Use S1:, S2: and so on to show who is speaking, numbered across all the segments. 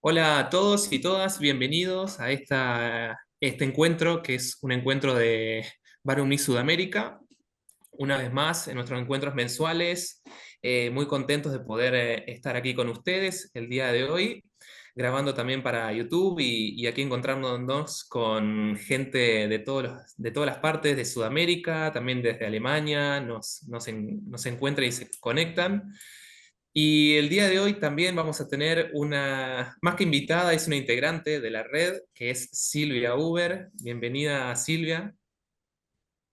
S1: Hola a todos y todas, bienvenidos a este encuentro que es un encuentro de Barumni Sudamérica. Una vez más, en nuestros encuentros mensuales, muy contentos de poder estar aquí con ustedes el día de hoy, grabando también para YouTube y aquí encontrándonos con gente de todas las partes de Sudamérica, también desde Alemania, nos encuentran y se conectan. Y el día de hoy también vamos a tener más que invitada, es una integrante de la red, que es Silvia Uber. Bienvenida, Silvia.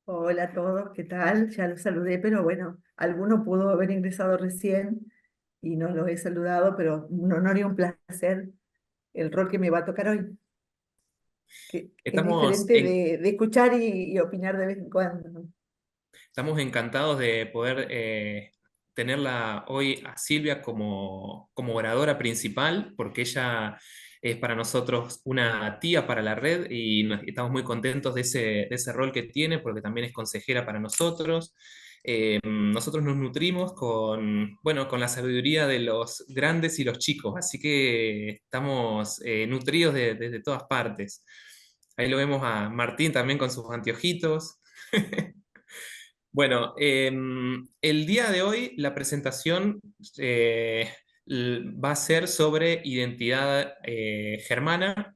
S2: Hola a todos, ¿qué tal? Ya los saludé, pero bueno, alguno pudo haber ingresado recién y no los he saludado, pero un honor y un placer el rol que me va a tocar hoy, que es
S1: Estamos,
S2: diferente
S1: en-
S2: de escuchar y opinar de vez en cuando, ¿no?
S1: Estamos encantados de poder tenerla hoy a Silvia como oradora principal, porque ella es para nosotros una tía para la red y estamos muy contentos de ese rol que tiene, porque también es consejera para nosotros. Nosotros nos nutrimos bueno, con la sabiduría de los grandes y los chicos, así que estamos nutridos desde todas partes. Ahí lo vemos a Martín también con sus anteojitos. Bueno, el día de hoy la presentación va a ser sobre identidad germana.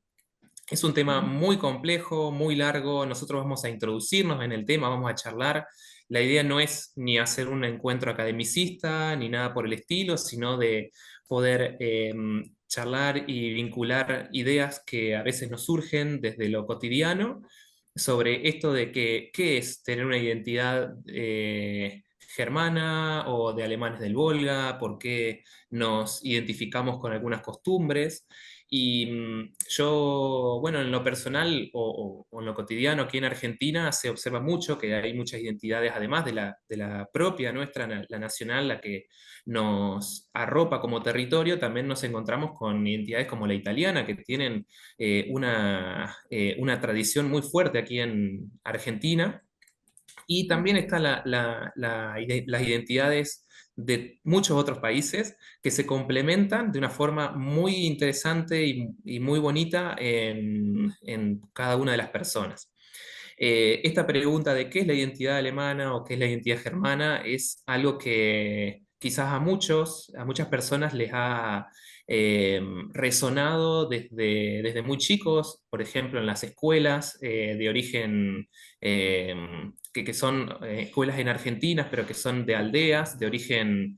S1: Es un tema
S2: Mm.
S1: muy complejo, muy largo. Nosotros vamos a introducirnos en el tema, vamos a charlar. La idea no es ni hacer un encuentro academicista ni nada por el estilo, sino de poder charlar y vincular ideas que a veces nos surgen desde lo cotidiano sobre esto de qué es tener una identidad germana o de alemanes del Volga, por qué nos identificamos con algunas costumbres. Y yo, bueno, en lo personal o en lo cotidiano aquí en Argentina se observa mucho que hay muchas identidades, además de la propia nuestra, la nacional, la que nos arropa como territorio, también nos encontramos con identidades como la italiana, que tienen una tradición muy fuerte aquí en Argentina. Y también están las identidades de muchos otros países que se complementan de una forma muy interesante y muy bonita en cada una de las personas. Esta pregunta de qué es la identidad alemana o qué es la identidad germana es algo que quizás a muchas personas les ha eh, resonado desde muy chicos, por ejemplo, en las escuelas de origen, eh, que son escuelas en Argentina, pero que son de aldeas de origen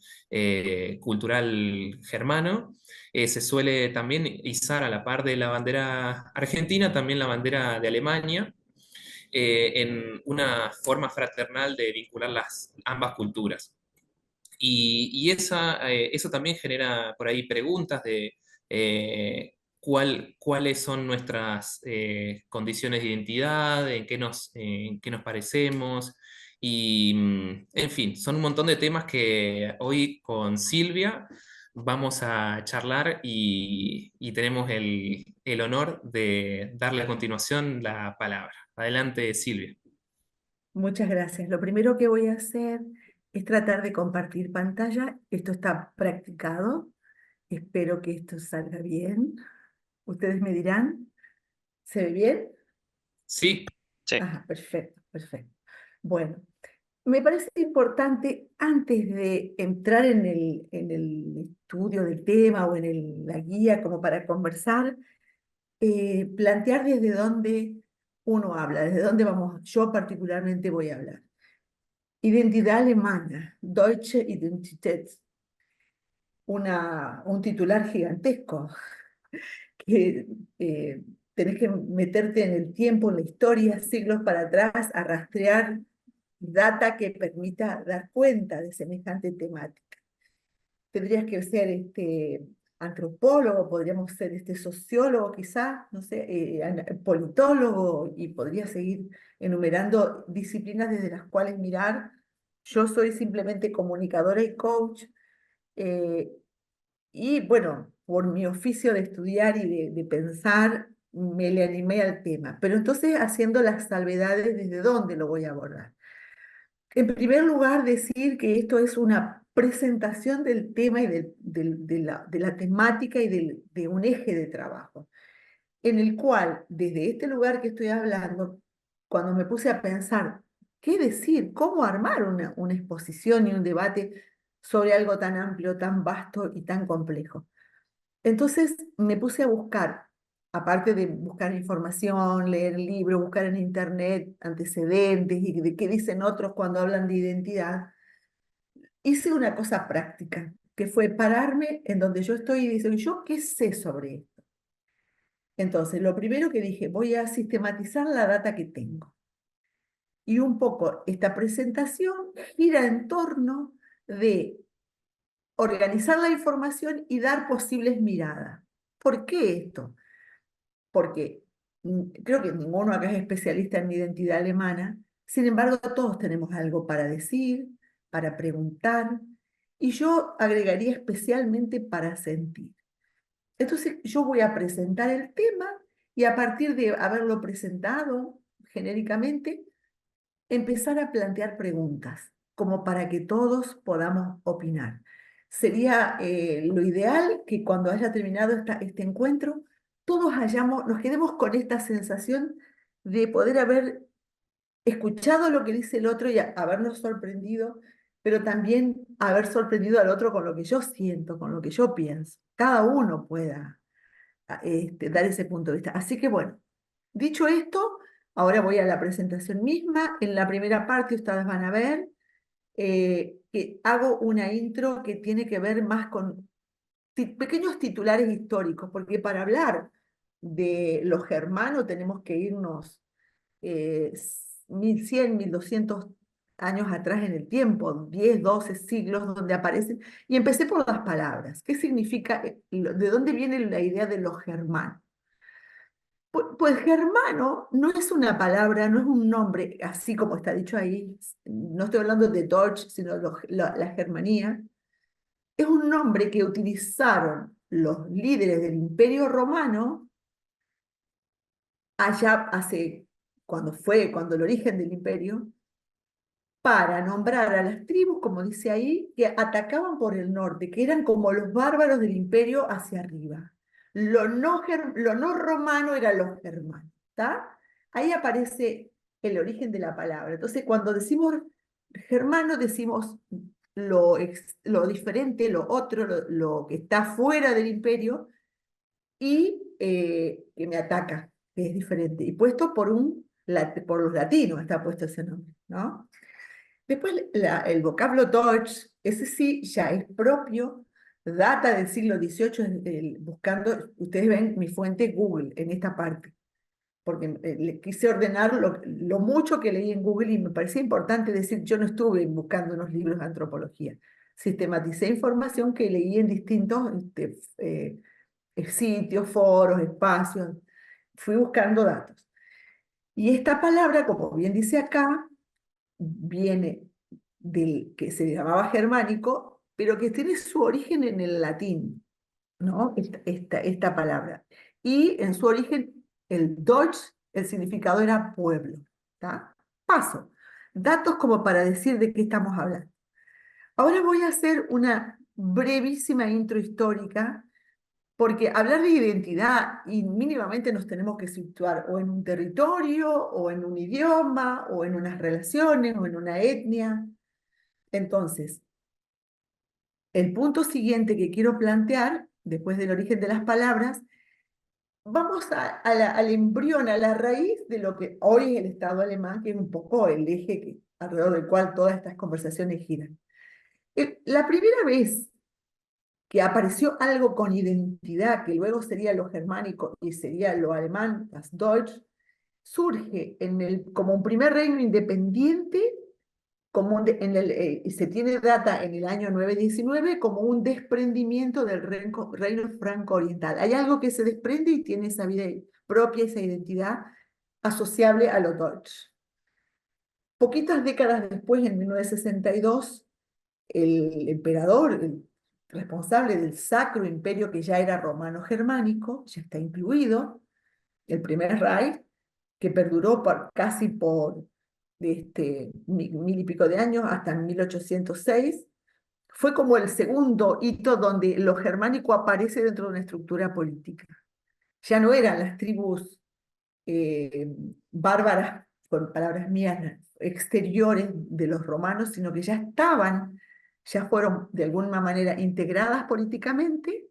S1: cultural germano. Se suele también izar a la par de la bandera argentina, también la bandera de Alemania, en una forma fraternal de vincular ambas culturas. Eso también genera por ahí preguntas de cuáles son nuestras condiciones de identidad, en qué nos parecemos. Y, en fin, son un montón de temas que hoy con Silvia vamos a charlar y tenemos el honor de darle a continuación la palabra. Adelante, Silvia.
S2: Muchas gracias. Lo primero que voy a hacer es tratar de compartir pantalla. Esto está practicado. Espero que esto salga bien. Ustedes me dirán, ¿se ve bien?
S1: Sí,
S3: Sí.
S2: Ajá, perfecto, perfecto. Bueno. Me parece importante, antes de entrar en el estudio del tema o en la guía como para conversar, plantear desde dónde uno habla, desde dónde vamos, yo particularmente voy a hablar. Identidad alemana, Deutsche Identität, un titular gigantesco que eh, tenés que meterte en el tiempo, en la historia, siglos para atrás, a rastrear data que permita dar cuenta de semejante temática. Tendrías que ser antropólogo, podríamos ser sociólogo quizás, no sé, politólogo, y podría seguir enumerando disciplinas desde las cuales mirar. Yo soy simplemente comunicadora y coach, eh, y bueno, por mi oficio de estudiar y de pensar, me le animé al tema, pero entonces haciendo las salvedades desde dónde lo voy a abordar. En primer lugar, decir que esto es una presentación del tema y de la temática y de un eje de trabajo, en el cual, desde este lugar que estoy hablando, cuando me puse a pensar qué decir, cómo armar una exposición y un debate sobre algo tan amplio, tan vasto y tan complejo. Entonces me puse a buscar, aparte de buscar información, leer libros, buscar en internet antecedentes y de qué dicen otros cuando hablan de identidad, hice una cosa práctica, que fue pararme en donde yo estoy y decir, ¿yo qué sé sobre esto? Entonces, lo primero que dije, voy a sistematizar la data que tengo. Y un poco esta presentación gira en torno de organizar la información y dar posibles miradas. ¿Por qué esto? Porque creo que ninguno acá es especialista en identidad alemana, sin embargo todos tenemos algo para decir, para preguntar, y yo agregaría especialmente para sentir. Entonces yo voy a presentar el tema y a partir de haberlo presentado genéricamente, empezar a plantear preguntas, como para que todos podamos opinar. Sería lo ideal que cuando haya terminado este encuentro, todos nos quedemos con esta sensación de poder haber escuchado lo que dice el otro y habernos sorprendido, pero también haber sorprendido al otro con lo que yo siento, con lo que yo pienso. Cada uno pueda dar ese punto de vista. Así que bueno, dicho esto, ahora voy a la presentación misma. En la primera parte ustedes van a ver que hago una intro que tiene que ver más con pequeños titulares históricos, porque para hablar de los germanos tenemos que irnos 1100, 1200 años atrás en el tiempo, 10, 12 siglos donde aparecen, y empecé por las palabras. ¿Qué significa, de dónde viene la idea de los germanos? Pues germano no es una palabra, no es un nombre, así como está dicho ahí, no estoy hablando de Deutsch, sino la Germanía, es un nombre que utilizaron los líderes del Imperio Romano allá cuando el origen del imperio, para nombrar a las tribus, como dice ahí, que atacaban por el norte, que eran como los bárbaros del imperio hacia arriba. Lo no romano eran los germanos, ¿está? Ahí aparece el origen de la palabra. Entonces, cuando decimos germano, decimos lo diferente, lo otro, lo que está fuera del imperio y que me ataca, que es diferente. Y puesto por los latinos está puesto ese nombre, ¿no? Después el vocablo Deutsch, ese sí ya es propio, data del siglo XVIII, buscando, ustedes ven mi fuente Google en esta parte, porque le quise ordenar lo mucho que leí en Google y me parecía importante decir, yo no estuve buscando unos libros de antropología, sistematicé información que leí en distintos sitios, foros, espacios, fui buscando datos. Y esta palabra, como bien dice acá, viene del que se llamaba germánico, pero que tiene su origen en el latín, ¿no? Esta palabra. Y en su origen, el Deutsch, el significado era pueblo, ¿tá? Paso. Datos como para decir de qué estamos hablando. Ahora voy a hacer una brevísima intro histórica, porque hablar de identidad y mínimamente nos tenemos que situar o en un territorio, o en un idioma, o en unas relaciones, o en una etnia. Entonces, el punto siguiente que quiero plantear, después del origen de las palabras, vamos al embrión, a la raíz de lo que hoy es el Estado alemán, que es un poco el eje alrededor del cual todas estas conversaciones giran. La primera vez que apareció algo con identidad, que luego sería lo germánico y sería lo alemán, das Deutsch, surge como un primer reino independiente y se tiene data en el año 919 como un desprendimiento del reino franco-oriental. Hay algo que se desprende y tiene esa vida propia, esa identidad asociable a lo Deutsch. Poquitas décadas después, en 1962, el emperador, el responsable del Sacro Imperio, que ya era romano-germánico, ya está incluido, el primer Reich, que perduró casi por mil y pico de años, hasta 1806, fue como el segundo hito donde lo germánico aparece dentro de una estructura política. Ya no eran las tribus eh, bárbaras, con palabras mías, exteriores de los romanos, sino que ya estaban, ya fueron de alguna manera integradas políticamente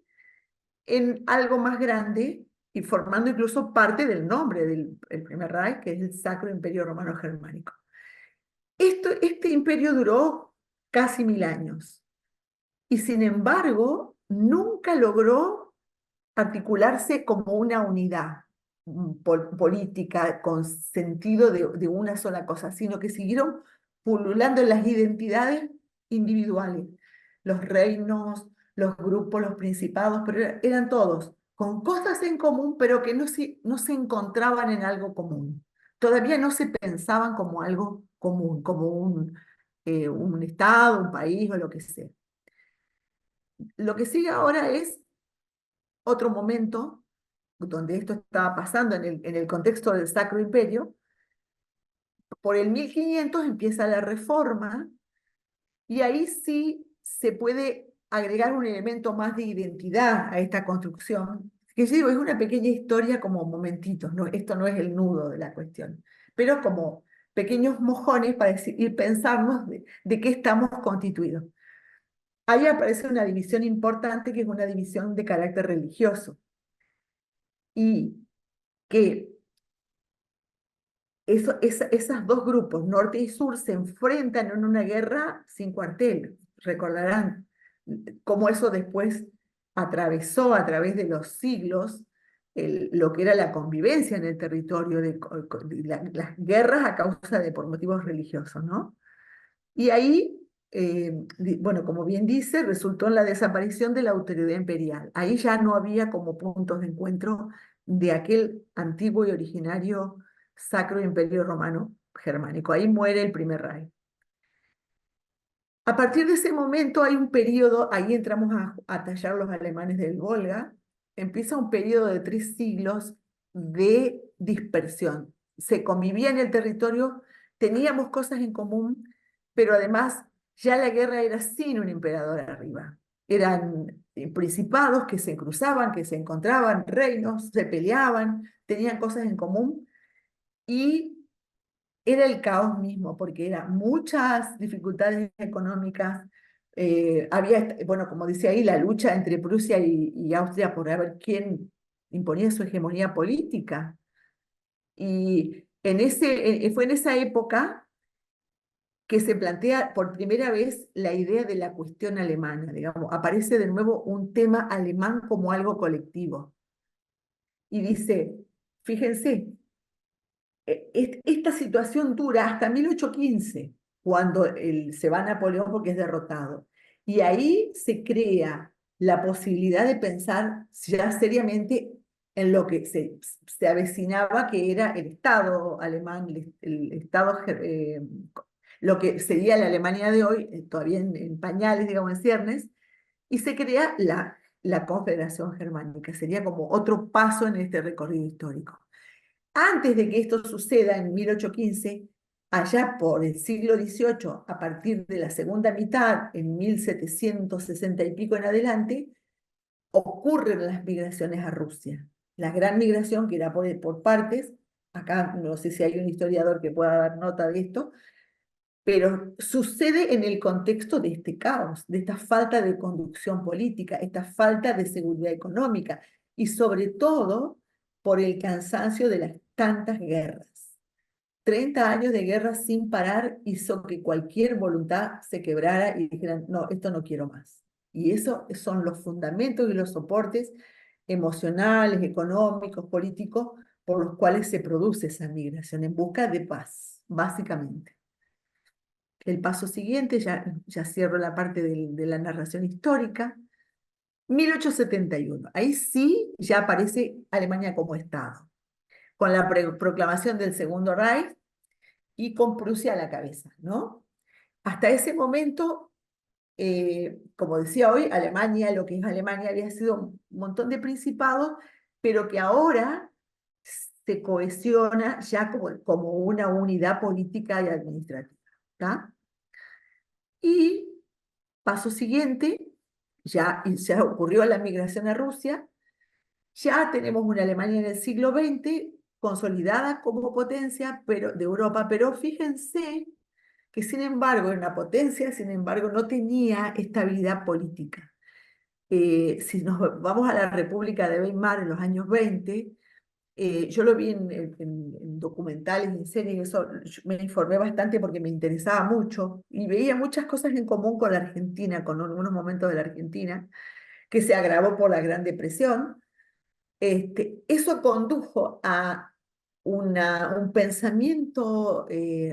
S2: en algo más grande y formando incluso parte del nombre del el primer Reich, que es el Sacro Imperio Romano Germánico. Este imperio duró casi 1000 años y sin embargo nunca logró articularse como una unidad política con sentido de una sola cosa, sino que siguieron pululando las identidades individuales, los reinos, los grupos, los principados, pero eran todos con cosas en común, pero que no se encontraban en algo común. Todavía no se pensaban como algo común, como un estado, un país o lo que sea. Lo que sigue ahora es otro momento donde esto estaba pasando en el contexto del Sacro Imperio. Por el 1500 empieza la Reforma y ahí sí se puede agregar un elemento más de identidad a esta construcción, que yo digo, es una pequeña historia como momentitos, no, esto no es el nudo de la cuestión, pero como pequeños mojones para ir pensarnos de qué estamos constituidos. Ahí aparece una división importante que es una división de carácter religioso y que esos dos grupos, norte y sur, se enfrentan en una guerra sin cuartel. Recordarán cómo eso después atravesó a través de los siglos lo que era la convivencia en el territorio, las guerras a causa por motivos religiosos, ¿no? Y ahí, bueno, como bien dice, resultó en la desaparición de la autoridad imperial. Ahí ya no había como puntos de encuentro de aquel antiguo y originario Sacro Imperio Romano Germánico. Ahí muere el primer Reich. A partir de ese momento hay un periodo, ahí entramos a tallar los alemanes del Volga, empieza un periodo de 3 siglos de dispersión. Se convivía en el territorio, teníamos cosas en común, pero además ya la guerra era sin un emperador arriba. Eran principados que se cruzaban, que se encontraban, reinos, se peleaban, tenían cosas en común y era el caos mismo, porque eran muchas dificultades económicas. Había, bueno, como decía ahí, la lucha entre Prusia y Austria por ver quién imponía su hegemonía política. Y fue en esa época que se plantea por primera vez la idea de la cuestión alemana, digamos, aparece de nuevo un tema alemán como algo colectivo. Y dice, fíjense, esta situación dura hasta 1815, cuando se va Napoleón porque es derrotado. Y ahí se crea la posibilidad de pensar ya seriamente en lo que se avecinaba, que era el Estado alemán, el Estado, lo que sería la Alemania de hoy, todavía en pañales, digamos, en ciernes, y se crea la Confederación Germánica. Sería como otro paso en este recorrido histórico. Antes de que esto suceda en 1815, allá por el siglo XVIII, a partir de la segunda mitad, en 1760 y pico en adelante, ocurren las migraciones a Rusia. La gran migración, que era por partes, acá no sé si hay un historiador que pueda dar nota de esto, pero sucede en el contexto de este caos, de esta falta de conducción política, esta falta de seguridad económica y sobre todo por el cansancio de las tantas guerras. 30 años de guerra sin parar hizo que cualquier voluntad se quebrara y dijeran, no, esto no quiero más. Y eso son los fundamentos y los soportes emocionales, económicos, políticos, por los cuales se produce esa migración en busca de paz, básicamente. El paso siguiente, ya cierro la parte de la narración histórica, 1871. Ahí sí ya aparece Alemania como Estado, con la proclamación del Segundo Reich y con Prusia a la cabeza, ¿no? Hasta ese momento, como decía hoy, Alemania, lo que es Alemania, había sido un montón de principados, pero que ahora se cohesiona ya como una unidad política y administrativa. ¿Tá? Y paso siguiente, ya ocurrió la migración a Rusia, ya tenemos una Alemania en el siglo XX consolidada como potencia de Europa, pero fíjense que sin embargo era una potencia, sin embargo no tenía estabilidad política. Si nos vamos a la República de Weimar en los años 20, yo lo vi en documentales, en series, eso, yo me informé bastante porque me interesaba mucho y veía muchas cosas en común con la Argentina, con algunos momentos de la Argentina, que se agravó por la Gran Depresión. Eso condujo a un pensamiento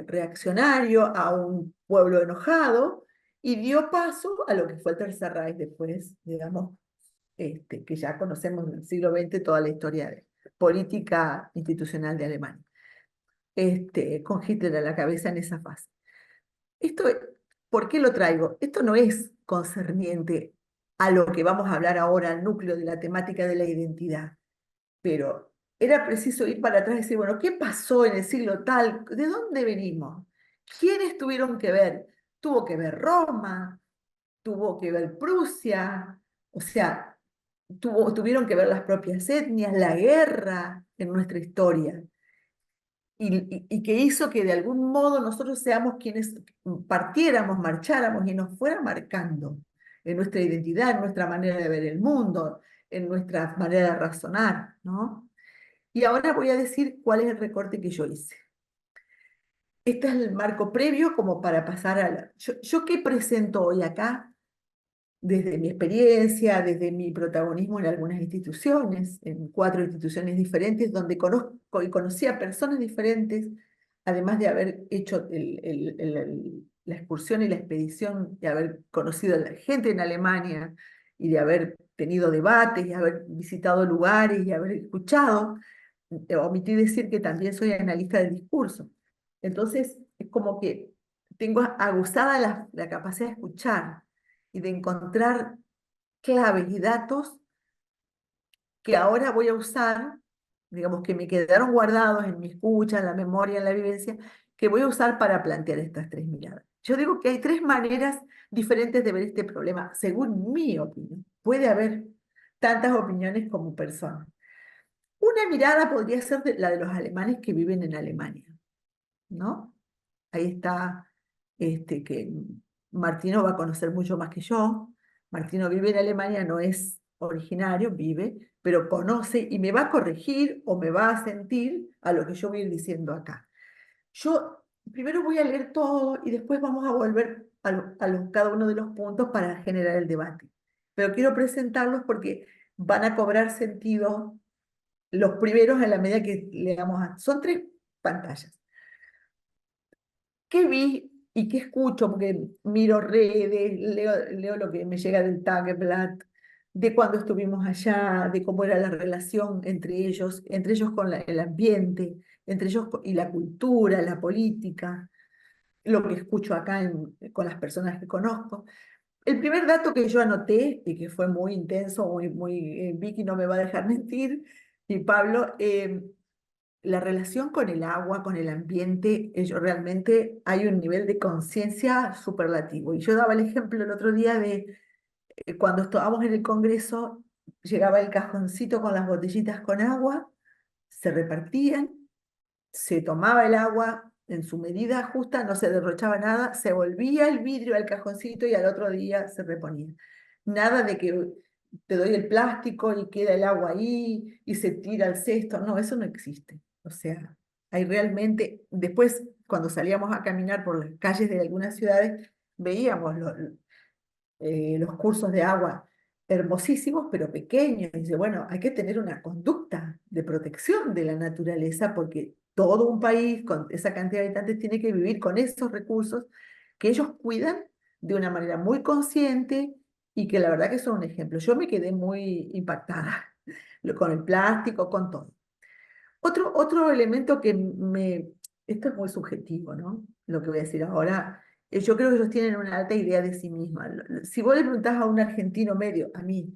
S2: reaccionario, a un pueblo enojado, y dio paso a lo que fue el Tercer Reich después, digamos, que ya conocemos en el siglo XX toda la historia de política institucional de Alemania, con Hitler a la cabeza en esa fase. Esto, ¿por qué lo traigo? Esto no es concerniente a lo que vamos a hablar ahora, al núcleo de la temática de la identidad, pero era preciso ir para atrás y decir, bueno, ¿qué pasó en el siglo tal? ¿De dónde venimos? ¿Quiénes tuvieron que ver? Tuvo que ver Roma, tuvo que ver Prusia, o sea, tuvieron que ver las propias etnias, la guerra en nuestra historia, y que hizo que de algún modo nosotros seamos quienes partiéramos, marcháramos y nos fuera marcando en nuestra identidad, en nuestra manera de ver el mundo, en nuestra manera de razonar, ¿no? Y ahora voy a decir cuál es el recorte que yo hice. Este es el marco previo como para pasar a la... ¿Yo qué presento hoy acá? Desde mi experiencia, desde mi protagonismo en algunas instituciones, en 4 instituciones diferentes, donde conozco y conocí a personas diferentes, además de haber hecho la excursión y la expedición, de haber conocido a la gente en Alemania, y de haber tenido debates, y haber visitado lugares, y haber escuchado. Omití decir que también soy analista del discurso. Entonces, es como que tengo aguzada la capacidad de escuchar y de encontrar claves y datos que ahora voy a usar, digamos que me quedaron guardados en mi escucha, en la memoria, en la vivencia, que voy a usar para plantear estas 3 miradas. Yo digo que hay 3 maneras diferentes de ver este problema, según mi opinión. Puede haber tantas opiniones como personas. Una mirada podría ser la de los alemanes que viven en Alemania, ¿no? Ahí está, que Martino va a conocer mucho más que yo. Martino vive en Alemania, no es originario, vive, pero conoce y me va a corregir o me va a sentir a lo que yo voy a ir diciendo acá. Yo primero voy a leer todo y después vamos a volver cada uno de los puntos para generar el debate. Pero quiero presentarlos porque van a cobrar sentido los primeros en la medida que leamos. Son 3 pantallas. ¿Qué vi y qué escucho? Porque miro redes, leo lo que me llega del Tageblatt, de cuando estuvimos allá, de cómo era la relación entre ellos con el ambiente, entre ellos y la cultura, la política, lo que escucho acá con las personas que conozco. El primer dato que yo anoté, y que fue muy intenso, Vicky no me va a dejar mentir, y Pablo, la relación con el agua, con el ambiente, realmente hay un nivel de conciencia superlativo. Y yo daba el ejemplo el otro día de cuando estábamos en el Congreso, llegaba el cajoncito con las botellitas con agua, se repartían, se tomaba el agua en su medida justa, no se derrochaba nada, se volvía el vidrio al cajoncito y al otro día se reponía. Nada de que te doy el plástico y queda el agua ahí y se tira al cesto. No, eso no existe. O sea, hay realmente, después cuando salíamos a caminar por las calles de algunas ciudades, veíamos los cursos de agua hermosísimos, pero pequeños. Y dice, bueno, hay que tener una conducta de protección de la naturaleza porque todo un país con esa cantidad de habitantes tiene que vivir con esos recursos que ellos cuidan de una manera muy consciente y que la verdad que son un ejemplo. Yo me quedé muy impactada con el plástico, con todo. Otro elemento esto es muy subjetivo, ¿no? Lo que voy a decir ahora, yo creo que ellos tienen una alta idea de sí misma. Si vos le preguntás a un argentino medio, a mí,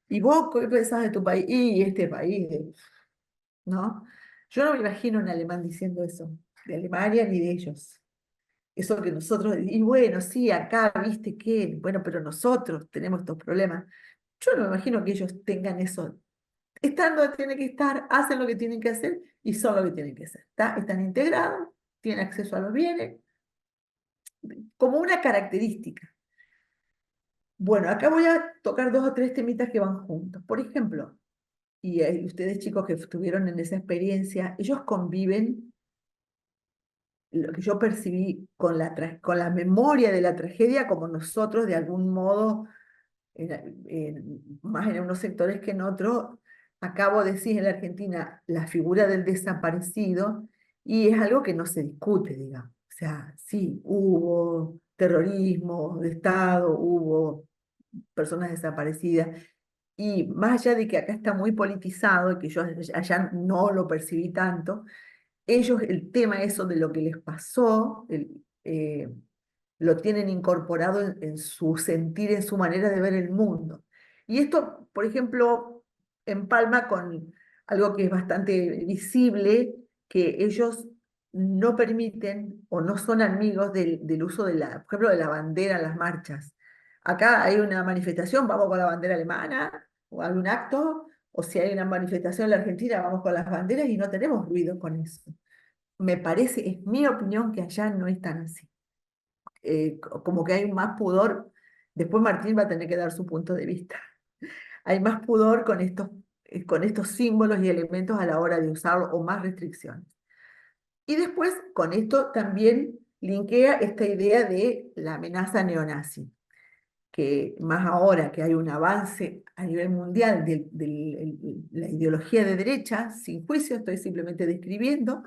S2: ¿y vos qué pensás de tu país? Y este país, ¿no? Yo no me imagino un alemán diciendo eso, de Alemania ni de ellos. Eso que nosotros, y bueno, sí, acá, viste que, bueno, pero nosotros tenemos estos problemas. Yo no me imagino que ellos tengan eso. Están donde tienen que estar, hacen lo que tienen que hacer y son lo que tienen que hacer. Están integrados, tienen acceso a los bienes, como una característica. Bueno, acá voy a tocar dos o tres temitas que van juntos. Por ejemplo, y ustedes chicos que estuvieron en esa experiencia, ellos conviven, lo que yo percibí con la memoria de la tragedia, como nosotros de algún modo, más en unos sectores que en otros, acabo de decir en la Argentina la figura del desaparecido, y es algo que no se discute, digamos. O sea, sí, hubo terrorismo de Estado, hubo personas desaparecidas, y más allá de que acá está muy politizado y que yo allá no lo percibí tanto, ellos el tema eso de lo que les pasó, lo tienen incorporado en su sentir, en su manera de ver el mundo. Y esto, por ejemplo, empalma con algo que es bastante visible, que ellos no permiten o no son amigos del uso de la, por ejemplo, de la bandera en las marchas. Acá hay una manifestación, vamos con la bandera alemana, o algún acto, o si hay una manifestación en la Argentina, vamos con las banderas y no tenemos ruido con eso. Me parece, es mi opinión, que allá no es tan así. Como que hay más pudor. Después Martín va a tener que dar su punto de vista. Hay más pudor con estos símbolos y elementos a la hora de usarlo, o más restricciones. Y después con esto también linkea esta idea de la amenaza neonazi, que más ahora que hay un avance a nivel mundial de la ideología de derecha, sin juicio, estoy simplemente describiendo,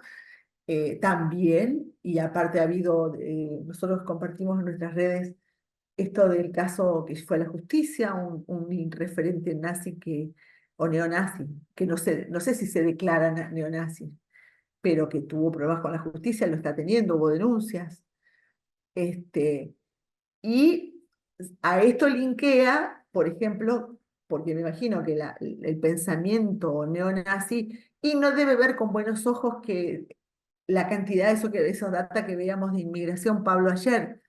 S2: también, y aparte ha habido, nosotros compartimos en nuestras redes esto del caso que fue a la justicia, un referente nazi o neonazi, que no sé si se declara neonazi, pero que tuvo problemas con la justicia, lo está teniendo, hubo denuncias. Este, y a esto linkea, por ejemplo, porque me imagino que el pensamiento neonazi, y no debe ver con buenos ojos que la cantidad de esos datos que veíamos de inmigración, Pablo, ayer,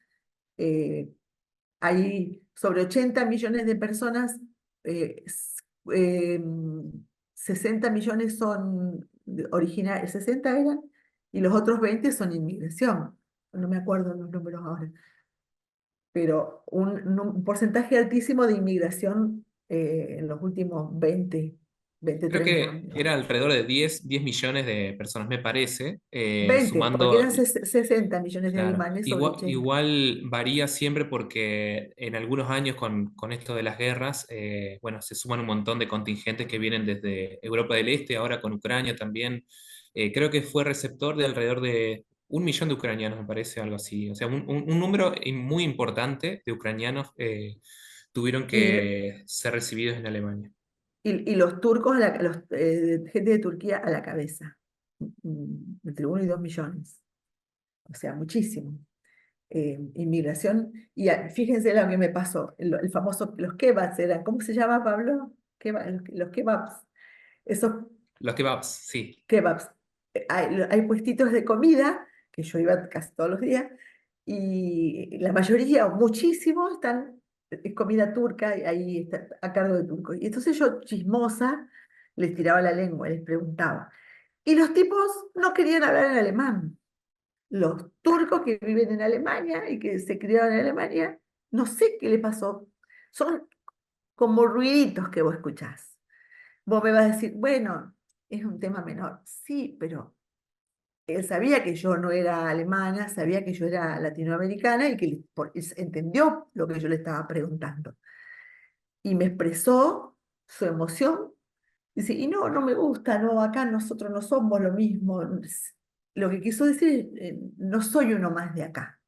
S2: eh, hay sobre 80 millones de personas, eh, s- eh, 60 millones son originarios, 60 eran, y los otros 20 son inmigración. No me acuerdo los números ahora, pero un porcentaje altísimo de inmigración en los últimos 20
S1: Creo
S2: 30
S1: que
S2: años.
S1: era alrededor de 10 millones de personas, me parece,
S2: 20 porque
S1: sumando.
S2: eran 60 millones de
S1: Claro,
S2: alemanes sobre
S1: igual,
S2: 80.
S1: igual varía siempre porque en algunos años con esto de las guerras, bueno, se suman un montón de contingentes que vienen desde Europa del Este, ahora con Ucrania también. Creo que fue receptor de alrededor de 1 millón de ucranianos, me parece, algo así. O sea, un número muy importante de ucranianos tuvieron
S2: Y,
S1: que ser recibidos en Alemania.
S2: y los turcos, gente de Turquía a la cabeza, entre 1 y 2 millones, o sea, muchísimo. Inmigración, y fíjense lo que me pasó, el famoso, los kebabs eran, ¿cómo se llama, Pablo? Los kebabs, esos
S1: Los kebabs, sí.
S2: kebabs. Hay puestitos de comida, que yo iba casi todos los días, y la mayoría, o muchísimo, es comida turca, y ahí está a cargo de turcos. Y entonces yo, chismosa, les tiraba la lengua, les preguntaba. Y los tipos no querían hablar en alemán. Los turcos que viven en Alemania y que se criaron en Alemania, no sé qué les pasó. Son como ruiditos que vos escuchás. Vos me vas a decir, bueno, es un tema menor. Sí, pero él sabía que yo no era alemana, sabía que yo era latinoamericana y que entendió lo que yo le estaba preguntando. Y me expresó su emoción. Dice, y no, no me gusta, no, acá nosotros no somos lo mismo. Lo que quiso decir, no soy uno más de acá.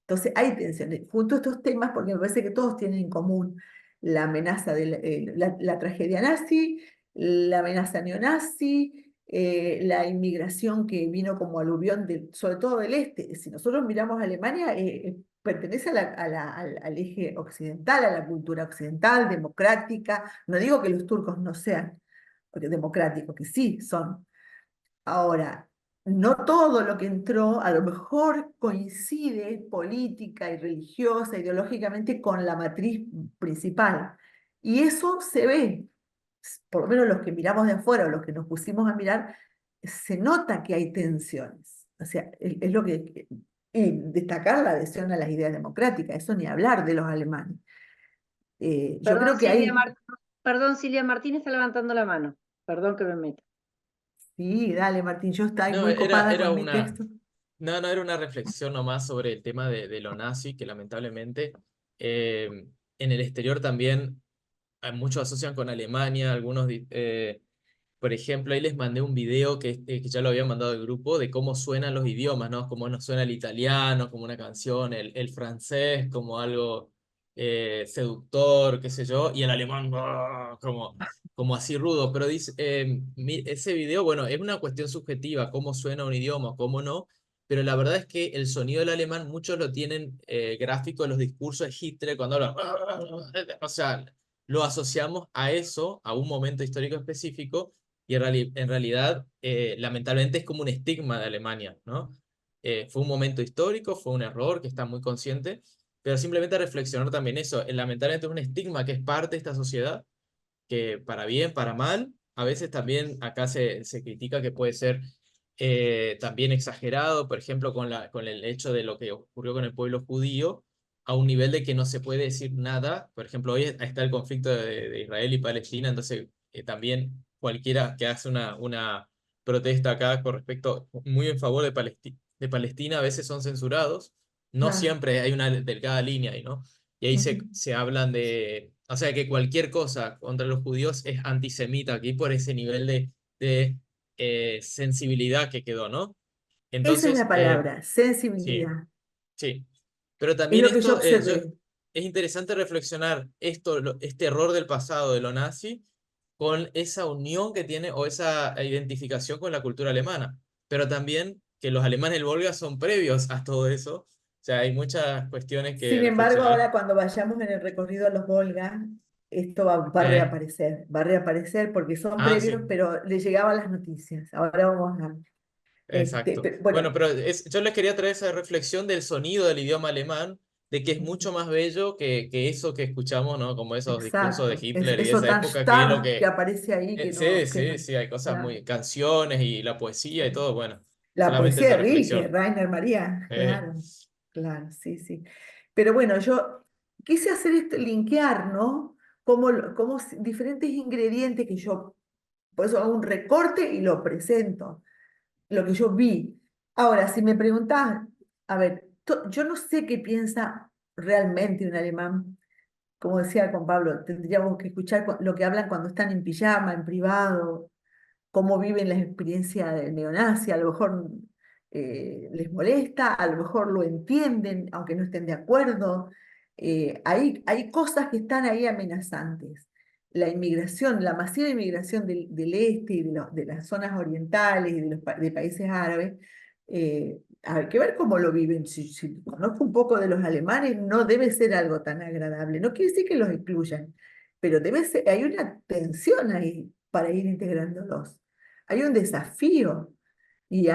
S2: Entonces hay tensiones. Junto a estos temas, porque me parece que todos tienen en común la amenaza de la tragedia nazi, la amenaza neonazi, la inmigración que vino como aluvión, sobre todo del este. Si nosotros miramos a Alemania, pertenece al eje occidental, a la cultura occidental, democrática. No digo que los turcos no sean porque democráticos, que sí son, Ahora, no todo lo que entró a lo mejor coincide política y religiosa, ideológicamente, con la matriz principal. Y eso se ve, por lo menos los que miramos de afuera o los que nos pusimos a mirar, se nota que hay tensiones. O sea, es lo que... Y destacar la adhesión a las ideas democráticas, eso ni hablar de los alemanes. Yo
S3: Perdón,
S2: creo que hay...
S3: Perdón, Silvia Martín está levantando la mano. Perdón que me meta.
S2: Sí, dale, Martín, yo estoy
S4: No,
S2: muy copada
S4: era
S2: con mi
S4: una,
S2: texto.
S4: no, no era una reflexión nomás sobre el tema de lo nazi, que lamentablemente eh, en el exterior también muchos asocian con Alemania, algunos por ejemplo, ahí les mandé un video que ya lo había mandado al grupo de cómo suenan los idiomas, ¿no? Cómo nos suena el italiano como una canción, el francés como algo seductor, qué sé yo, y el alemán como así rudo. Pero dice, ese video, bueno, es una cuestión subjetiva, cómo suena un idioma, cómo no, pero la verdad es que el sonido del alemán muchos lo tienen gráfico en los discursos de Hitler cuando habla, o sea, lo asociamos a eso, a un momento histórico específico y en realidad, lamentablemente, es como un estigma de Alemania, ¿no? Fue un momento histórico, fue un error que está muy consciente, pero simplemente reflexionar también eso. Lamentablemente es un estigma que es parte de esta sociedad, que para bien, para mal, a veces también acá se critica que puede ser también exagerado, por ejemplo, con el hecho de lo que ocurrió con el pueblo judío, a un nivel de que no se puede decir nada. Por ejemplo, hoy está el conflicto de Israel y Palestina, entonces también cualquiera que hace una protesta acá con respecto muy en favor de Palestina a veces son censurados. No
S2: Claro.
S4: siempre hay una delgada línea ahí, ¿no? Y ahí
S2: Ujú.
S4: se hablan de, o sea, que cualquier cosa contra los judíos es antisemita aquí por ese nivel de sensibilidad que quedó, ¿no?
S2: Esa es
S4: Entonces,
S2: la palabra,
S4: sí,
S2: sensibilidad.
S4: sí. Pero
S2: Es
S4: también
S2: lo que yo
S4: esto,
S2: observé.
S4: es interesante reflexionar esto, este error del pasado de lo nazi con esa unión que tiene o esa identificación con la cultura alemana. Pero también que los alemanes del Volga son previos a todo eso. O sea, hay muchas cuestiones que
S2: Sin embargo,
S4: reflexionar.
S2: ahora cuando vayamos en el recorrido a los Volga, esto va a
S4: Eh,
S2: reaparecer porque son
S4: ah,
S2: previos,
S4: sí.
S2: pero le llegaban las noticias. Ahora vamos a...
S4: Exacto. Bueno,
S2: bueno,
S4: pero yo les quería traer esa reflexión del sonido del idioma alemán, de que es mucho más bello que eso que escuchamos, ¿no? Como esos discursos de
S2: exacto.
S4: Hitler y de
S2: Eso
S4: esa
S2: tan
S4: época, que es lo
S2: stark que
S4: que...
S2: aparece ahí que
S4: sí,
S2: no.
S4: sí, hay cosas
S2: Claro.
S4: muy... canciones y la poesía y todo, bueno,
S2: La
S4: solamente
S2: poesía
S4: esa
S2: de Rilke,
S4: reflexión.
S2: Rainer María,
S4: Eh,
S2: claro, claro, sí, sí. Pero bueno, yo quise hacer esto, linkear, ¿no? Como diferentes ingredientes que yo, por eso hago un recorte y lo presento, lo que yo vi. Ahora, si me preguntás, a ver, yo no sé qué piensa realmente un alemán, como decía con Pablo, tendríamos que escuchar lo que hablan cuando están en pijama, en privado, cómo viven la experiencia del neonazi, a lo mejor les molesta, a lo mejor lo entienden, aunque no estén de acuerdo. Hay cosas que están ahí amenazantes. La inmigración, la masiva inmigración del este y de las zonas orientales y de países árabes, hay que ver cómo lo viven. Si conozco un poco de los alemanes, no debe ser algo tan agradable. No quiere decir que los excluyan, pero hay una tensión ahí para ir integrándolos. Hay un desafío. Y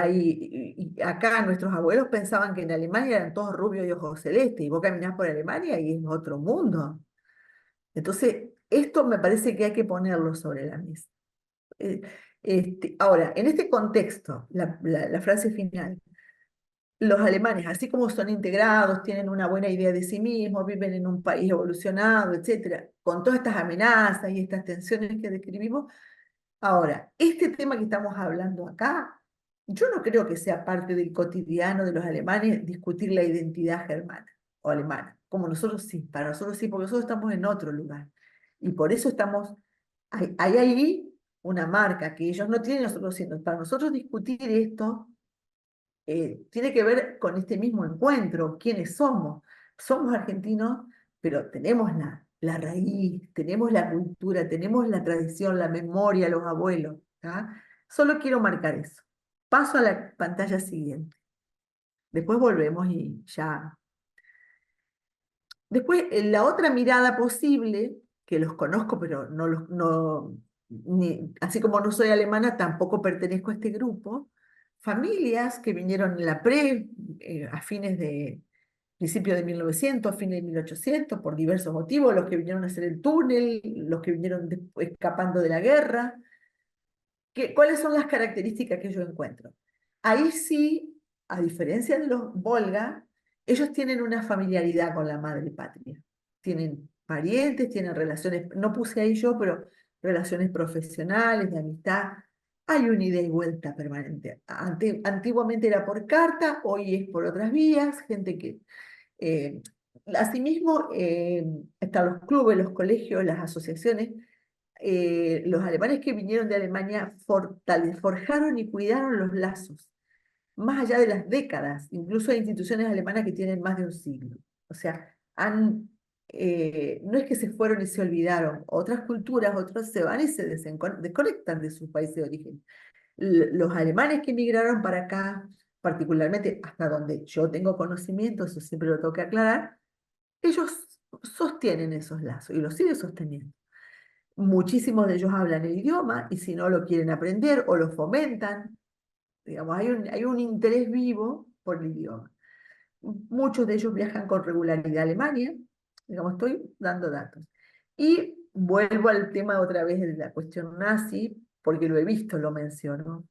S2: acá nuestros abuelos pensaban que en Alemania eran todos rubios y ojos celestes, y vos caminás por Alemania y es otro mundo. Entonces, esto me parece que hay que ponerlo sobre la mesa. Eh, ahora, en este contexto, la frase final, los alemanes, así como son integrados, tienen una buena idea de sí mismos, viven en un país evolucionado, etcétera, con todas estas amenazas y estas tensiones que describimos. Ahora, este tema que estamos hablando acá, yo no creo que sea parte del cotidiano de los alemanes discutir la identidad germana o alemana, como nosotros sí, para nosotros sí, porque nosotros estamos en otro lugar. Y por eso hay ahí una marca que ellos no tienen, nosotros sí. Para nosotros discutir esto tiene que ver con este mismo encuentro, quiénes somos. Somos argentinos, pero tenemos la raíz, tenemos la cultura, tenemos la tradición, la memoria, los abuelos. ¿Tá? Solo quiero marcar eso. Paso a la pantalla siguiente. Después volvemos y ya. Después, la otra mirada posible, que los conozco, pero no así como no soy alemana, tampoco pertenezco a este grupo. Familias que vinieron en la a fines de, principios de 1900, a fines de 1800, por diversos motivos, los que vinieron a hacer el túnel, los que vinieron escapando de la guerra. ¿Cuáles son las características que yo encuentro? Ahí sí, a diferencia de los Volga, ellos tienen una familiaridad con la madre patria. Tienen parientes, tienen relaciones, no puse ahí yo, pero relaciones profesionales, de amistad. Hay una ida y vuelta permanente. Antiguamente era por carta, hoy es por otras vías, gente que... eh, asimismo, están los clubes, los colegios, las asociaciones. Los alemanes que vinieron de Alemania forjaron y cuidaron los lazos, más allá de las décadas. Incluso hay instituciones alemanas que tienen más de un siglo. O sea, no es que se fueron y se olvidaron. Otras culturas, otros se van y se desconectan de sus países de origen. Los alemanes que emigraron para acá, particularmente hasta donde yo tengo conocimiento, eso siempre lo tengo que aclarar, ellos sostienen esos lazos y los siguen sosteniendo. Muchísimos de ellos hablan el idioma y si no lo quieren aprender o lo fomentan, digamos, hay un interés vivo por el idioma. Muchos de ellos viajan con regularidad a Alemania, digamos, estoy dando datos. Y vuelvo al tema otra vez de la cuestión nazi, porque lo he visto, lo menciono,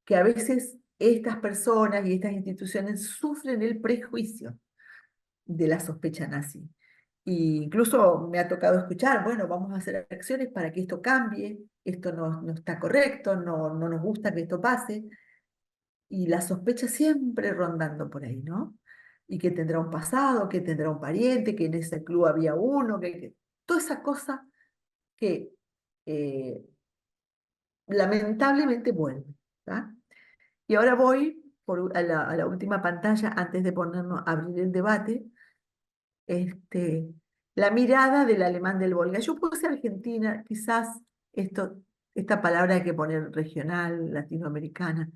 S2: que a veces estas personas y estas instituciones sufren el prejuicio de la sospecha nazi. Y incluso me ha tocado escuchar, bueno, vamos a hacer acciones para que esto cambie, esto no está correcto, no nos gusta que esto pase, y la sospecha siempre rondando por ahí, ¿no? Y que tendrá un pasado, que tendrá un pariente, que en ese club había uno, toda esa cosa que lamentablemente vuelve, ¿tá? Y ahora voy a la última pantalla, antes de ponernos a abrir el debate, la mirada del alemán del Volga. Yo puse Argentina, quizás esta palabra hay que poner regional, latinoamericana.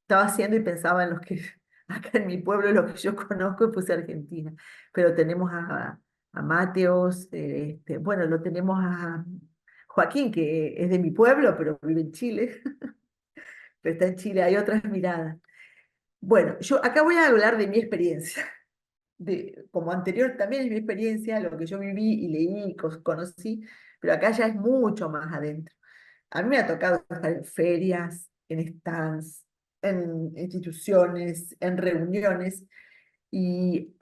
S2: Estaba haciendo y pensaba en los que, acá en mi pueblo, lo que yo conozco, y puse Argentina. Pero tenemos a Mateos, bueno, lo tenemos a Joaquín, que es de mi pueblo, pero vive en Chile, pero está en Chile, hay otras miradas. Bueno, yo acá voy a hablar de mi experiencia. Como anterior también es mi experiencia, lo que yo viví y leí y conocí, pero acá ya es mucho más adentro. A mí me ha tocado estar en ferias, en stands, en instituciones, en reuniones, y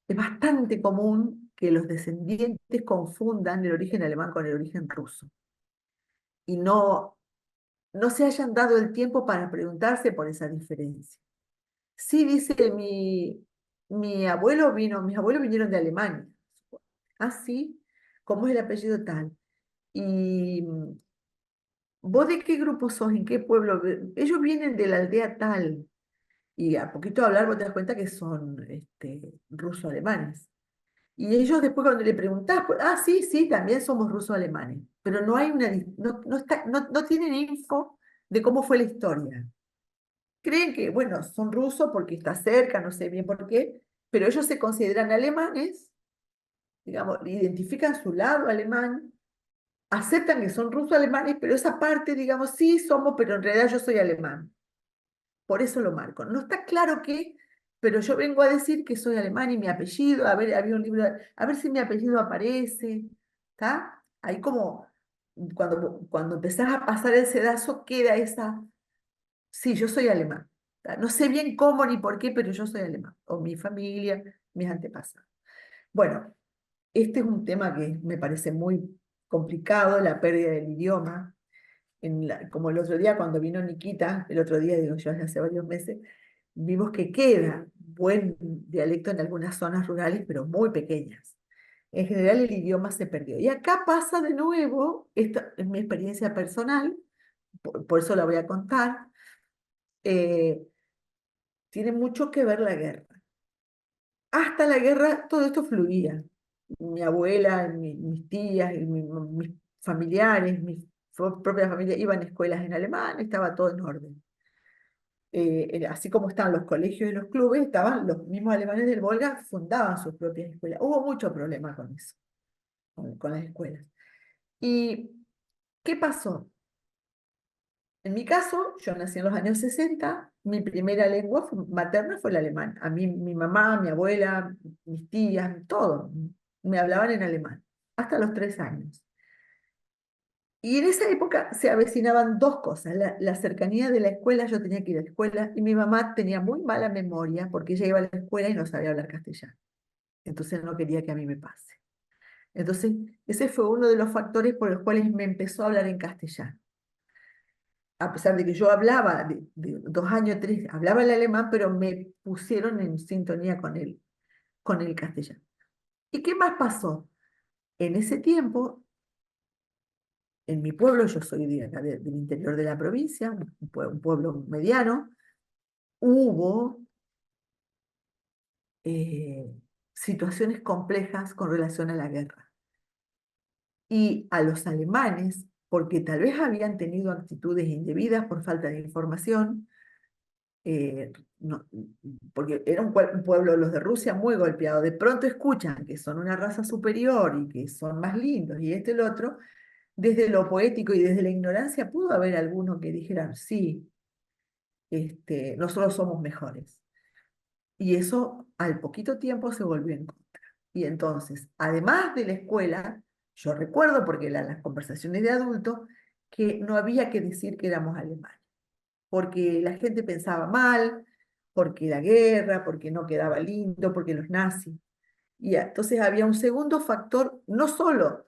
S2: es bastante común que los descendientes confundan el origen alemán con el origen ruso, y no se hayan dado el tiempo para preguntarse por esa diferencia. Sí, dice mis abuelos vinieron de Alemania. Ah, sí, ¿cómo es el apellido tal? ¿Y vos de qué grupo sos? ¿En qué pueblo? Ellos vienen de la aldea tal. Y a poquito de hablar vos te das cuenta que son ruso-alemanes. Y ellos después cuando le preguntás, pues, ah, sí, sí, también somos ruso-alemanes. Pero no hay no tienen info de cómo fue la historia. Creen que, bueno, son rusos porque está cerca, no sé bien por qué, pero ellos se consideran alemanes, digamos, identifican su lado alemán, aceptan que son rusos-alemanes, pero esa parte, digamos, sí somos, pero en realidad yo soy alemán. Por eso lo marco. No está claro qué, pero yo vengo a decir que soy alemán y mi apellido, a ver, había un libro, a ver si mi apellido aparece, ¿está? Ahí como, cuando empezás a pasar el sedazo, queda esa. Sí, yo soy alemán. No sé bien cómo ni por qué, pero yo soy alemán. O mi familia, mis antepasados. Bueno, este es un tema que me parece muy complicado, la pérdida del idioma. Como el otro día, cuando vino Nikita, el otro día, digo yo, hace varios meses, vimos que queda buen dialecto en algunas zonas rurales, pero muy pequeñas. En general el idioma se perdió. Y acá pasa de nuevo, esta es mi experiencia personal, por eso la voy a contar. eh, Tiene mucho que ver la guerra. Hasta la guerra todo esto fluía. Mi abuela, mis tías, mis familiares, mi propia familia iban a escuelas en alemán, estaba todo en orden. Así como estaban los colegios y los clubes, estaban los mismos alemanes del Volga, fundaban sus propias escuelas. Hubo mucho problema con eso, con las escuelas. Y ¿Qué pasó? En mi caso, yo nací en los años 60, mi primera lengua materna fue el alemán. A mí, mi mamá, mi abuela, mis tías, todo, me hablaban en alemán, hasta los 3 años. Y en esa época se avecinaban dos cosas, la cercanía de la escuela, yo tenía que ir a la escuela, y mi mamá tenía muy mala memoria porque ella iba a la escuela y no sabía hablar castellano. Entonces no quería que a mí me pase. Entonces, ese fue uno de los factores por los cuales me empezó a hablar en castellano. A pesar de que yo hablaba, de 2 años, 3, hablaba el alemán, pero me pusieron en sintonía con el castellano. ¿Y qué más pasó? En ese tiempo, en mi pueblo, yo soy de acá, del interior de la provincia, un pueblo mediano, hubo eh, situaciones complejas con relación a la guerra. Y a los alemanes, porque tal vez habían tenido actitudes indebidas por falta de información, no, porque era un pueblo, los de Rusia, muy golpeado. De pronto escuchan que son una raza superior y que son más lindos y esto y lo otro. Desde lo poético y desde la ignorancia pudo haber alguno que dijera, sí, nosotros somos mejores. Y eso al poquito tiempo se volvió en contra. Y entonces, además de la escuela, yo recuerdo, porque las conversaciones de adultos, que no había que decir que éramos alemanes, porque la gente pensaba mal, porque la guerra, porque no quedaba lindo, porque los nazis. Y entonces había un segundo factor, no solo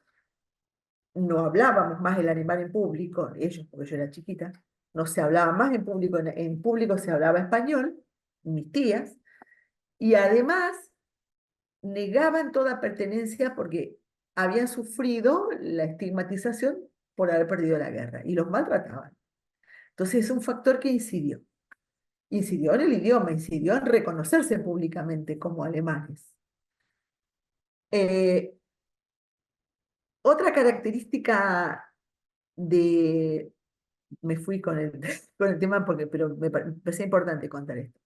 S2: no hablábamos más el alemán en público, ellos, porque yo era chiquita, no se hablaba más en público, en público se hablaba español, mis tías, y además negaban toda pertenencia porque habían sufrido la estigmatización por haber perdido la guerra y los maltrataban. Entonces es un factor que incidió. Incidió en el idioma, incidió en reconocerse públicamente como alemanes. Eh, Otra característica de... Me fui con el, con el tema porque, pero me parecía importante contar esto.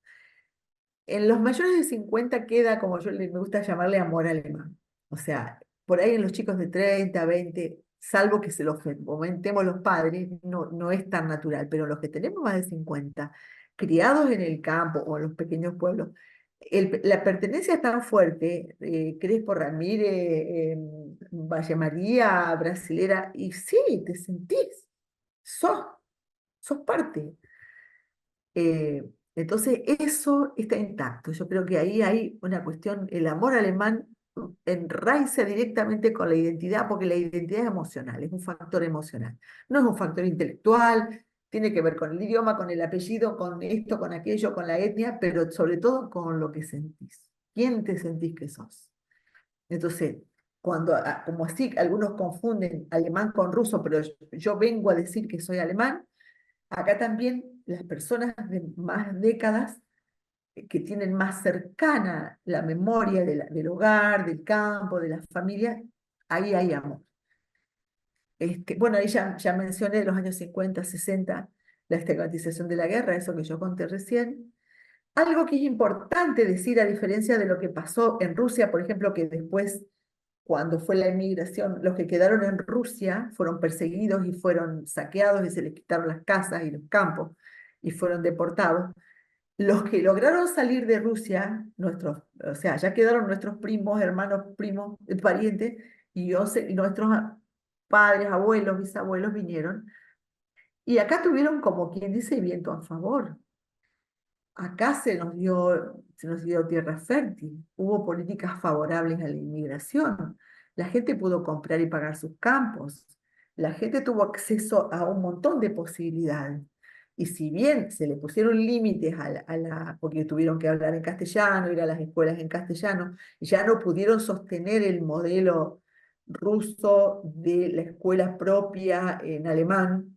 S2: En los mayores de 50 queda, como me gusta llamarle, amor alemán. O sea, por ahí en los chicos de 30, 20, salvo que se lo fomentemos los padres, no es tan natural, pero los que tenemos más de 50, criados en el campo o en los pequeños pueblos, la pertenencia es tan fuerte, Crespo Ramírez, Valle María, Brasilera, y sí, te sentís, sos, sos parte. Eh, entonces, eso está intacto. Yo creo que ahí hay una cuestión, el amor alemán enraiza directamente con la identidad, porque la identidad es emocional, es un factor emocional, no es un factor intelectual, tiene que ver con el idioma, con el apellido, con esto, con aquello, con la etnia, pero sobre todo con lo que sentís. ¿Quién te sentís que sos? Entonces, cuando, como así, algunos confunden alemán con ruso, pero yo vengo a decir que soy alemán, acá también las personas de más décadas que tienen más cercana la memoria del hogar, del campo, de la familia, ahí hay amor. Bueno, ahí ya mencioné los años 50, 60, la estigmatización de la guerra, eso que yo conté recién. Algo que es importante decir, a diferencia de lo que pasó en Rusia, por ejemplo, que después, cuando fue la emigración, los que quedaron en Rusia fueron perseguidos y fueron saqueados y se les quitaron las casas y los campos y fueron deportados. Los que lograron salir de Rusia, o sea, ya quedaron nuestros primos, hermanos, primos, parientes, y nuestros padres, abuelos, bisabuelos vinieron. Y acá tuvieron, como quien dice, viento a favor. Acá se nos dio tierra fértil, hubo políticas favorables a la inmigración, la gente pudo comprar y pagar sus campos, la gente tuvo acceso a un montón de posibilidades. Y si bien se le pusieron límites porque tuvieron que hablar en castellano, ir a las escuelas en castellano, ya no pudieron sostener el modelo ruso de la escuela propia en alemán,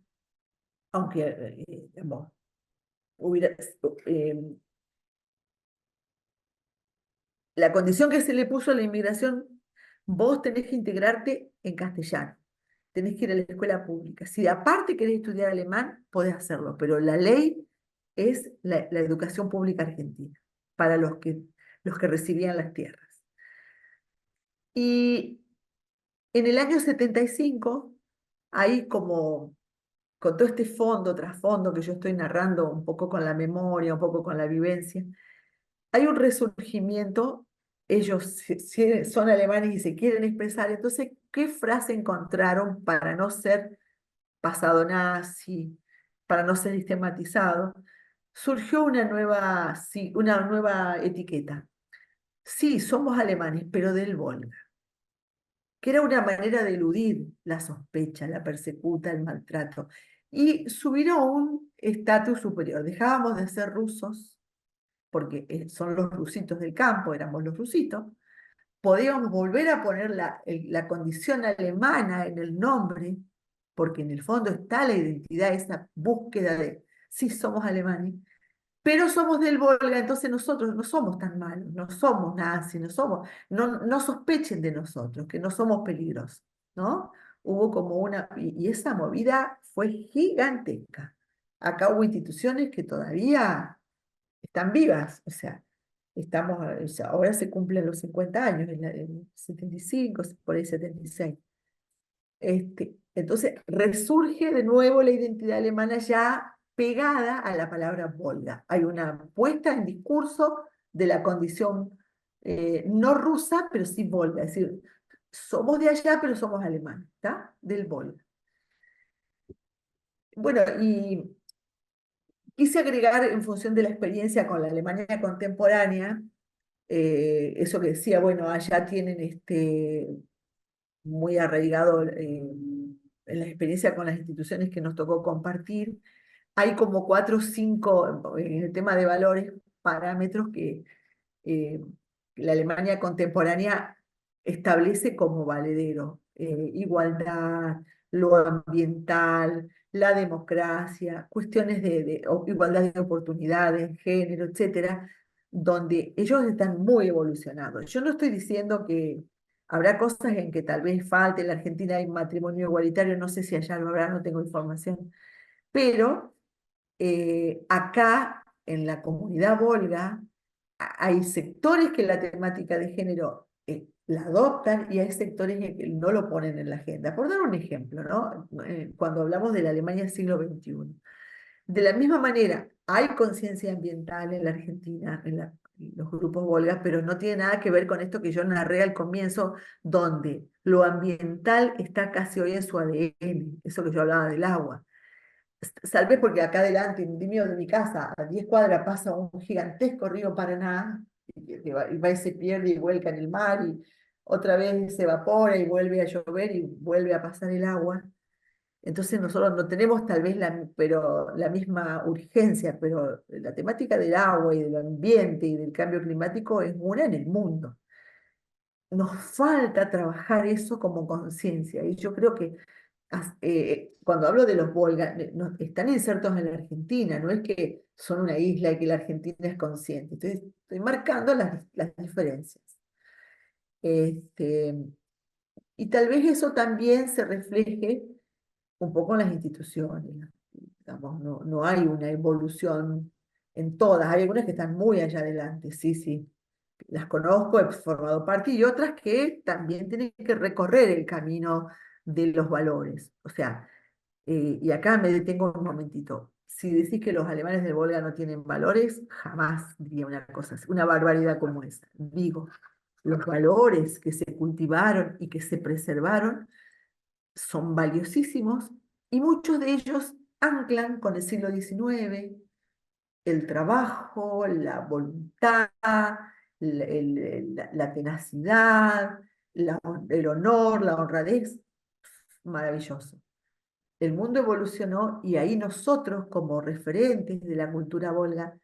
S2: aunque digamos, hubiera, eh, la condición que se le puso a la inmigración, vos tenés que integrarte en castellano, tenés que ir a la escuela pública. Si aparte querés estudiar alemán, podés hacerlo, pero la ley es la educación pública argentina para los que recibían las tierras. Y en el año 75 hay como, con todo este fondo, trasfondo que yo estoy narrando, un poco con la memoria, un poco con la vivencia, hay un resurgimiento, ellos son alemanes y se quieren expresar, entonces, ¿qué frase encontraron para no ser pasado nazi, para no ser estigmatizado? Surgió sí, una nueva etiqueta. Sí, somos alemanes, pero del Volga, que era una manera de eludir la sospecha, la persecuta, el maltrato, y subir a un estatus superior. Dejábamos de ser rusos, porque son los rusitos del campo, éramos los rusitos, podíamos volver a poner la condición alemana en el nombre, porque en el fondo está la identidad, esa búsqueda de, sí, somos alemanes, pero somos del Volga, entonces nosotros no somos tan malos, no somos nazis, no sospechen de nosotros, que no somos peligrosos, ¿no? Hubo como y esa movida fue gigantesca. Acá hubo instituciones que todavía están vivas, o sea, o sea, ahora se cumplen los 50 años, en el 75, por ahí 76. Entonces resurge de nuevo la identidad alemana ya pegada a la palabra Volga. Hay una puesta en discurso de la condición no rusa, pero sí Volga, es decir, somos de allá, pero somos alemanes, ¿está? Del Volga. Bueno, y quise agregar en función de la experiencia con la Alemania contemporánea, eso que decía, bueno, allá tienen muy arraigado en la experiencia con las instituciones que nos tocó compartir. Hay como 4 o 5 en el tema de valores, parámetros que eh, la Alemania contemporánea establece como valedero. Igualdad, lo ambiental, la democracia, cuestiones de igualdad de oportunidades, género, etcétera, donde ellos están muy evolucionados. Yo no estoy diciendo que habrá cosas en que tal vez falte. En la Argentina hay matrimonio igualitario, no sé si allá lo habrá, no tengo información, pero acá en la comunidad volga hay sectores que la temática de género la adoptan y hay sectores que no lo ponen en la agenda. Por dar un ejemplo, ¿no? Cuando hablamos de la Alemania del siglo XXI. De la misma manera, hay conciencia ambiental en la Argentina, en los grupos volgas, pero no tiene nada que ver con esto que yo narré al comienzo, donde lo ambiental está casi hoy en su ADN, eso que yo hablaba del agua. Salvé porque acá adelante, en medio de mi casa, a 10 cuadras, pasa un gigantesco río Paraná, y va y se pierde y vuelca en el mar, y otra vez se evapora y vuelve a llover y vuelve a pasar el agua. Entonces nosotros no tenemos tal vez la misma urgencia, pero la temática del agua y del ambiente y del cambio climático es una en el mundo. Nos falta trabajar eso como conciencia, y yo creo que cuando hablo de los Volga, están insertos en la Argentina, no es que son una isla y que la Argentina es consciente, estoy marcando las diferencias. Este, y tal vez eso también se refleje un poco en las instituciones. Digamos, no hay una evolución en todas, hay algunas que están muy allá adelante, sí, sí. Las conozco, he formado parte, y otras que también tienen que recorrer el camino de los valores. O sea, y acá me detengo un momentito. Si decís que los alemanes del Volga no tienen valores, jamás diría una cosa, una barbaridad como esa. Digo, los valores que se cultivaron y que se preservaron son valiosísimos, y muchos de ellos anclan con el siglo XIX, el trabajo, la voluntad, la tenacidad, el honor, la honradez. Maravilloso. El mundo evolucionó y ahí nosotros, como referentes de la cultura volga,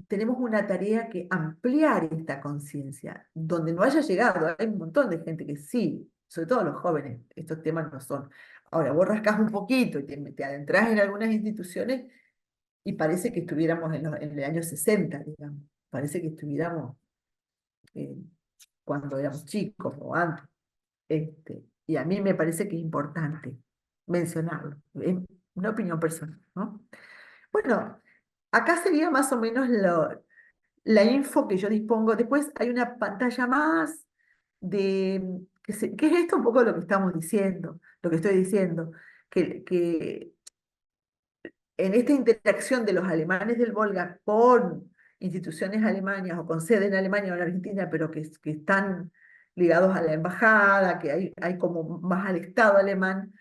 S2: tenemos una tarea que ampliar esta conciencia, donde no haya llegado. Hay un montón de gente que sí, sobre todo los jóvenes, estos temas no son. Ahora, vos rascás un poquito y te adentrás en algunas instituciones y parece que estuviéramos en el año 60, digamos. Parece que estuviéramos eh, cuando éramos chicos o antes. Y a mí me parece que es importante mencionarlo. Es una opinión personal, ¿no? Bueno, acá sería más o menos la info que yo dispongo. Después hay una pantalla más que es esto un poco lo que estamos diciendo, lo que estoy diciendo. que en esta interacción de los alemanes del Volga con instituciones alemanas o con sede en Alemania o en Argentina, pero que están ligados a la embajada, que hay como más al Estado alemán,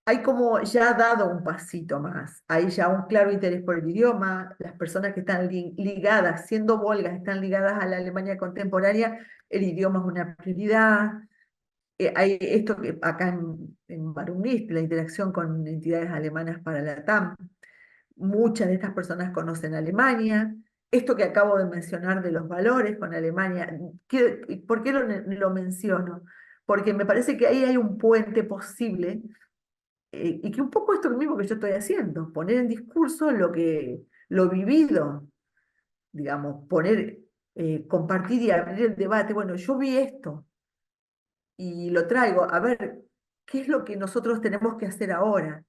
S2: hay como ya dado un pasito más, hay ya un claro interés por el idioma, las personas que están ligadas, siendo volgas, están ligadas a la Alemania contemporánea, el idioma es una prioridad. Hay esto que acá en Barumlist, la interacción con entidades alemanas para la TAM, muchas de estas personas conocen Alemania. Esto que acabo de mencionar de los valores con Alemania, ¿por qué lo menciono? Porque me parece que ahí hay un puente posible y que un poco esto mismo que yo estoy haciendo, poner en discurso lo vivido, digamos, compartir y abrir el debate. Bueno, yo vi esto y lo traigo, a ver, ¿qué es lo que nosotros tenemos que hacer ahora?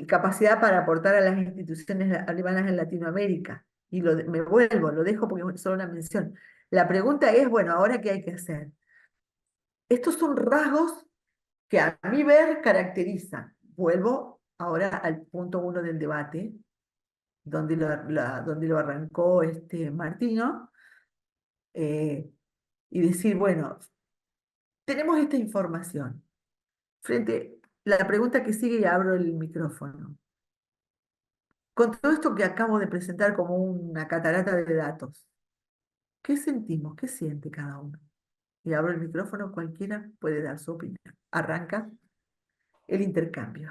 S2: Capacidad para aportar a las instituciones alemanas en Latinoamérica. Y me vuelvo, lo dejo porque es solo una mención. La pregunta es, bueno, ¿ahora qué hay que hacer? Estos son rasgos que a mi ver caracterizan. Vuelvo ahora al punto 1 del debate, donde lo arrancó Martino, y decir, bueno, tenemos esta información. Frente a la pregunta que sigue y abro el micrófono. Con todo esto que acabo de presentar como una catarata de datos, ¿qué sentimos? ¿Qué siente cada uno? Y abro el micrófono, cualquiera puede dar su opinión. Arranca el intercambio.